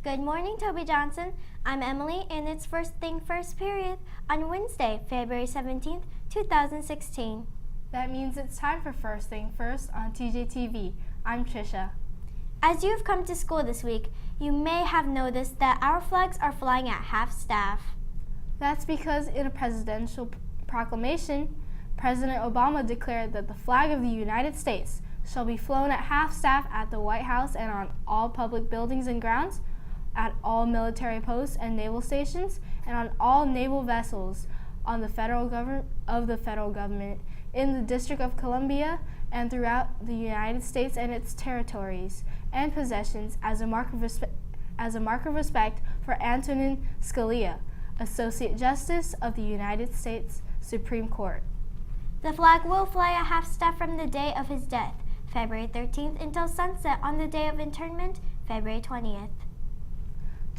Good morning, Toby Johnson. I'm Emily, and it's First Thing First period on Wednesday, February 17th, 2016. That means it's time for First Thing First on TJTV. I'm Trisha. As you've come to school this week, you may have noticed that our flags are flying at half-staff. That's because in a presidential proclamation, President Obama declared that the flag of the United States shall be flown at half-staff at the White House and on all public buildings and grounds, at all military posts and naval stations, and on all naval vessels of the federal government in the District of Columbia and throughout the United States and its territories and possessions as a mark of respect for Antonin Scalia, Associate Justice of the United States Supreme Court. The flag will fly at half-staff from the day of his death, February 13th, until sunset on the day of interment, February 20th.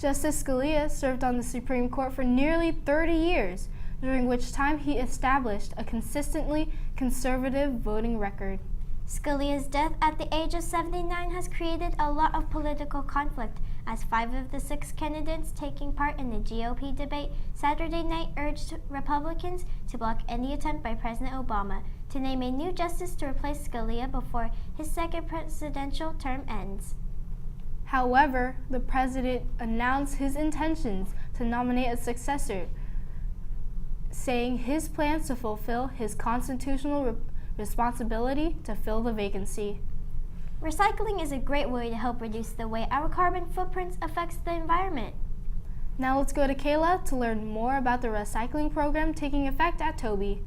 Justice Scalia served on the Supreme Court for nearly 30 years, during which time he established a consistently conservative voting record. Scalia's death at the age of 79 has created a lot of political conflict, as 5 of the 6 candidates taking part in the GOP debate Saturday night urged Republicans to block any attempt by President Obama to name a new justice to replace Scalia before his second presidential term ends. However, the president announced his intentions to nominate a successor, saying his plans to fulfill his constitutional responsibility to fill the vacancy. Recycling is a great way to help reduce the way our carbon footprint affects the environment. Now let's go to Kayla to learn more about the recycling program taking effect at Toby.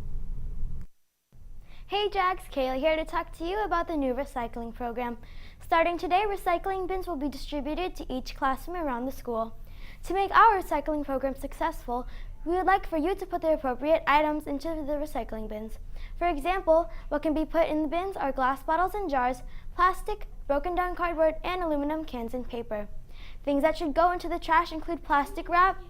Hey Jax, Kayla here to talk to you about the new recycling program. Starting today, recycling bins will be distributed to each classroom around the school. To make our recycling program successful, we would like for you to put the appropriate items into the recycling bins. For example, what can be put in the bins are glass bottles and jars, plastic, broken down cardboard, and aluminum cans and paper. Things that should go into the trash include plastic wrap,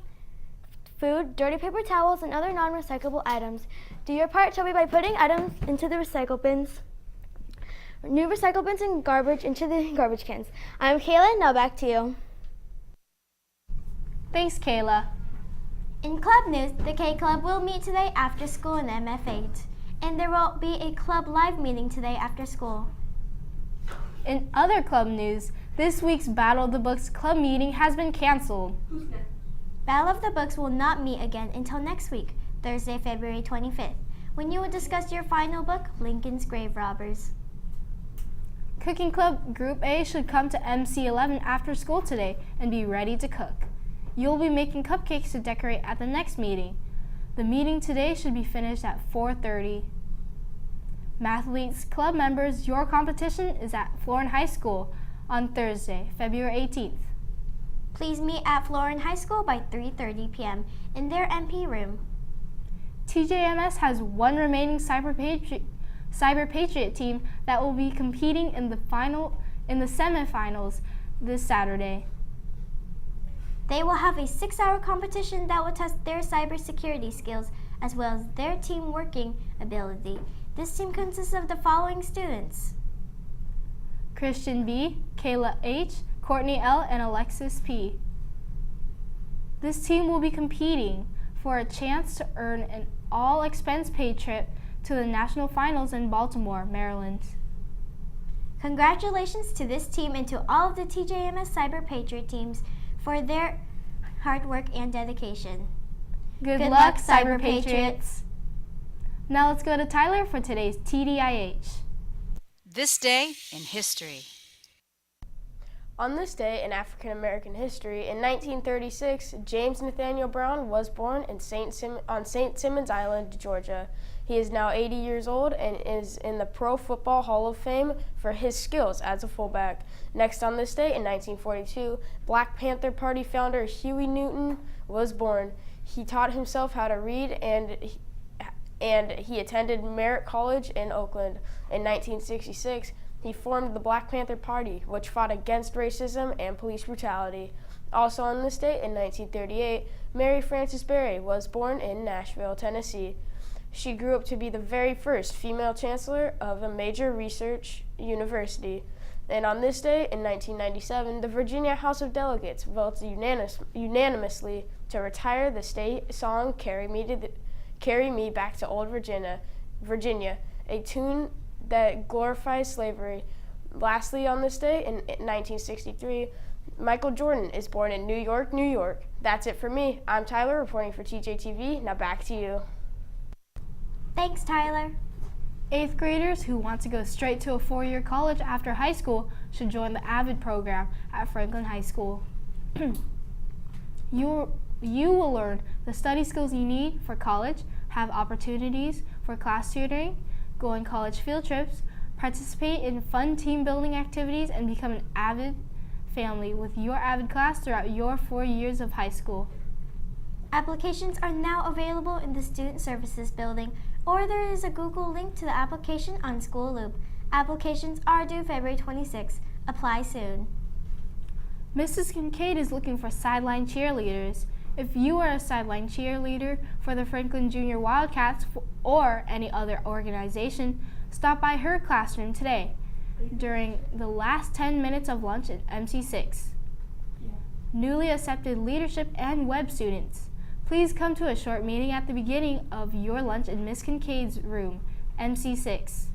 food, dirty paper towels, and other non-recyclable items. Do your part, Toby, by putting items into the recycle bins. New recycle bins and garbage into the garbage cans. I'm Kayla, now back to you. Thanks, Kayla. In club news, the K Club will meet today after school in MF8, and there will be a club live meeting today after school. In other club news, this week's Battle of the Books club meeting has been canceled. Battle of the Books will not meet again until next week, Thursday, February 25th, when you will discuss your final book, Lincoln's Grave Robbers. Cooking Club Group A should come to MC11 after school today and be ready to cook. You'll be making cupcakes to decorate at the next meeting. The meeting today should be finished at 4:30. Mathletes Club members, your competition is at Florin High School on Thursday, February 18th. Please meet at Florin High School by 3:30 p.m. in their MP room. TJMS has one remaining Cyber Patriot team that will be competing in the semifinals this Saturday. They will have a 6-hour competition that will test their cybersecurity skills as well as their team working ability. This team consists of the following students: Christian B, Kayla H, Courtney L, and Alexis P. This team will be competing for a chance to earn an all-expense-paid trip to the national finals in Baltimore, Maryland. Congratulations to this team and to all of the TJMS Cyber Patriot teams for their hard work and dedication. Good luck, Cyber Patriots! Now let's go to Tyler for today's TDIH. This day in history. On this day in African American history, in 1936, James Nathaniel Brown was born on St. Simons Island, Georgia. He is now 80 years old and is in the Pro Football Hall of Fame for his skills as a fullback. Next on this day in 1942, Black Panther Party founder Huey Newton was born. He taught himself how to read and he attended Merritt College in Oakland. In 1966, he formed the Black Panther Party, which fought against racism and police brutality. Also on this date, in 1938, Mary Frances Berry was born in Nashville, Tennessee. She grew up to be the very first female chancellor of a major research university. And on this day, in 1997, the Virginia House of Delegates voted unanimously to retire the state song "Carry Me Back to Old Virginia," a tune that glorifies slavery. Lastly, on this day, in 1963, Michael Jordan is born in New York, New York. That's it for me. I'm Tyler, reporting for TJTV. Now back to you. Thanks, Tyler. 8th graders who want to go straight to a 4-year college after high school should join the AVID program at Franklin High School. You will learn the study skills you need for college, have opportunities for class tutoring, go on college field trips, participate in fun team building activities, and become an AVID family with your AVID class throughout your 4 years of high school. Applications are now available in the Student Services Building, or there is a Google link to the application on School Loop. Applications are due February 26. Apply soon. Mrs. Kincaid is looking for sideline cheerleaders. If you are a sideline cheerleader for the Franklin Junior Wildcats or any other organization, stop by her classroom today during the last 10 minutes of lunch at MC6. Newly accepted leadership and web students, please come to a short meeting at the beginning of your lunch in Miss Kincaid's room, MC6.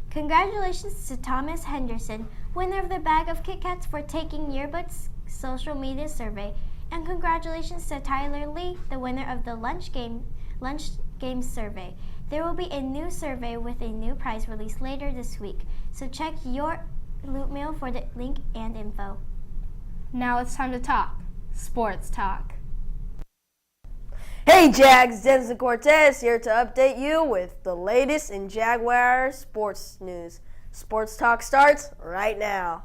Congratulations to Thomas Henderson, winner of the bag of Kit Kats for taking Yearbook's social media survey. And congratulations to Tyler Lee, the winner of the Lunch Games survey. There will be a new survey with a new prize released later this week, so check your Loop Mail for the link and info. Now it's time to talk. Sports talk. Hey Jags, Denson Cortez here to update you with the latest in Jaguar sports news. Sports Talk starts right now.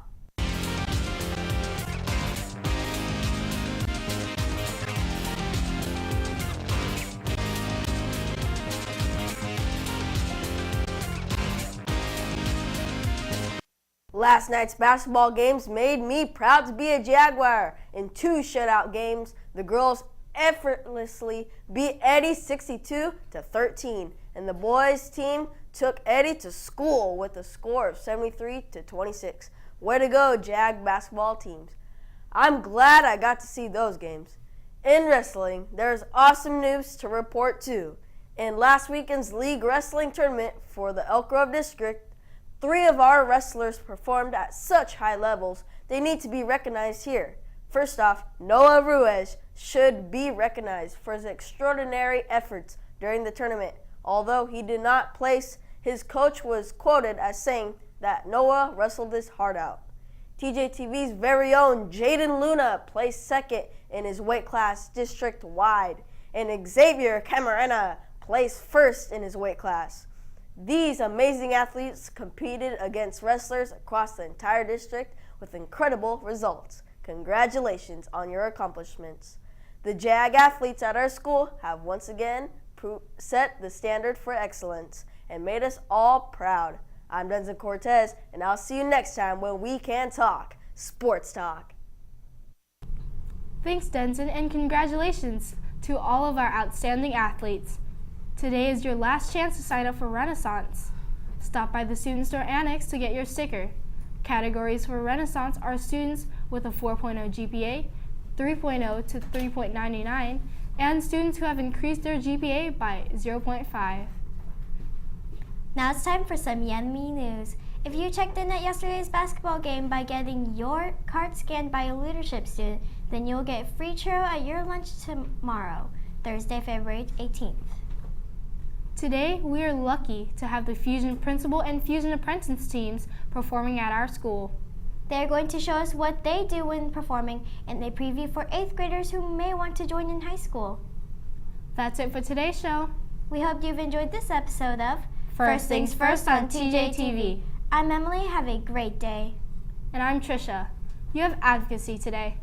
Last night's basketball games made me proud to be a Jaguar. In 2 shutout games, the girls effortlessly beat Eddie 62-13, and the boys team took Eddie to school with a score of 73-26. Way to go, Jag basketball teams. I'm glad I got to see those games. In wrestling, there's awesome news to report too. In last weekend's league wrestling tournament for the Elk Grove District, 3 of our wrestlers performed at such high levels, they need to be recognized here. First off, Noah Ruiz should be recognized for his extraordinary efforts during the tournament. Although he did not place, his coach was quoted as saying that Noah wrestled his heart out. TJTV's very own Jaden Luna placed second in his weight class district-wide, and Xavier Camarena placed first in his weight class. These amazing athletes competed against wrestlers across the entire district with incredible results. Congratulations on your accomplishments. The JAG athletes at our school have once again set the standard for excellence and made us all proud. I'm Denson Cortez, and I'll see you next time when we can talk Sports Talk. Thanks, Denson, and congratulations to all of our outstanding athletes. Today is your last chance to sign up for Renaissance. Stop by the Student Store Annex to get your sticker. Categories for Renaissance are students with a 4.0 GPA, 3.0 to 3.99, and students who have increased their GPA by 0.5. Now it's time for some yummy news. If you checked in at yesterday's basketball game by getting your card scanned by a leadership student, then you'll get free churro at your lunch tomorrow, Thursday, February 18th. Today, we are lucky to have the Fusion Principal and Fusion Apprentice teams performing at our school. They're going to show us what they do when performing and a preview for 8th graders who may want to join in high school. That's it for today's show. We hope you've enjoyed this episode of First Things First on TJTV. I'm Emily. Have a great day. And I'm Trisha. You have advocacy today.